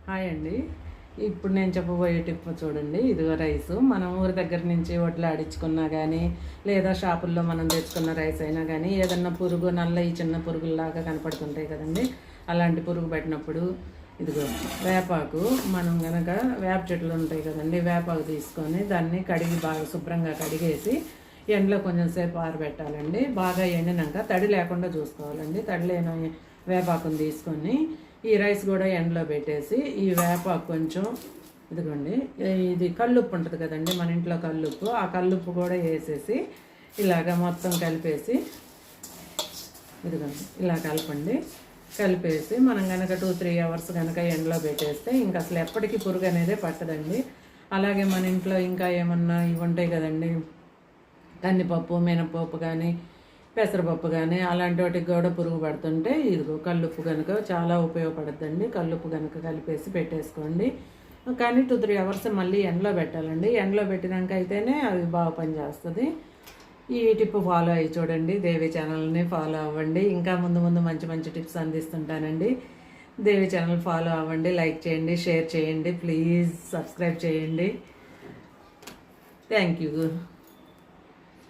Hi అండి. ఇప్పుడు నేను చెప్పబోయే టిప్ చూడండి. ఇదిగో రైసు మనం ఊరి దగ్గర నుంచి వడ్లు ఆడించుకున్నా కానీ, లేదా షాపుల్లో మనం తెచ్చుకున్న రైస్ అయినా కానీ, ఏదన్నా పురుగు ఈ చిన్న పురుగుల్లాగా కనపడుతుంటాయి కదండి. అలాంటి పురుగు పెట్టినప్పుడు ఇదిగో వేపాకు, మనం కనుక వేప చెట్లు ఉంటాయి కదండి, వేపాకు తీసుకొని దాన్ని కడిగి బాగా శుభ్రంగా కడిగేసి ఎండలో కొంచెం సేపు ఆరబెట్టాలండి. బాగా ఎండినాక తడి లేకుండా చూసుకోవాలండి. తడి లేని వేపాకుని తీసుకొని ఈ రైస్ కూడా ఎండలో పెట్టేసి ఈ వేపాకు కొంచెం ఇదిగోండి, ఇది కల్లుప్పు ఉంటుంది కదండి మన ఇంట్లో కల్లుప్పు, ఆ కల్లుప్పు కూడా వేసేసి ఇలాగ మొత్తం కలిపేసి ఇదిగోండి ఇలా కలపండి. కలిపేసి మనం కనుక 2-3 అవర్స్ కనుక ఎండలో పెట్టేస్తే ఇంకా అసలు ఎప్పటికీ పురుగు అనేది పట్టదండి. అలాగే మన ఇంట్లో ఇంకా ఏమన్నా ఇవి ఉంటాయి కదండి, కందిపప్పు, మినపప్పు కానీ, పెసరపప్పు కానీ అలాంటి వాటికి కూడా పురుగు పడుతుంటే ఇదిగో కల్లుప్పు కనుక చాలా ఉపయోగపడుతుందండి. కల్లుప్పు కనుక కలిపేసి పెట్టేసుకోండి. కానీ 2-3 అవర్స్ మళ్ళీ ఎండలో పెట్టాలండి. ఎండలో పెట్టినాక అయితేనే అవి బాగా పనిచేస్తుంది. ఈ టిప్ ఫాలో అయ్యి చూడండి. దేవి ఛానల్ని ఫాలో అవ్వండి. ఇంకా ముందు ముందు మంచి మంచి టిప్స్ అందిస్తుంటానండి. దేవి ఛానల్ ఫాలో అవ్వండి, లైక్ చేయండి, షేర్ చేయండి, ప్లీజ్ సబ్స్క్రైబ్ చేయండి. Thank you.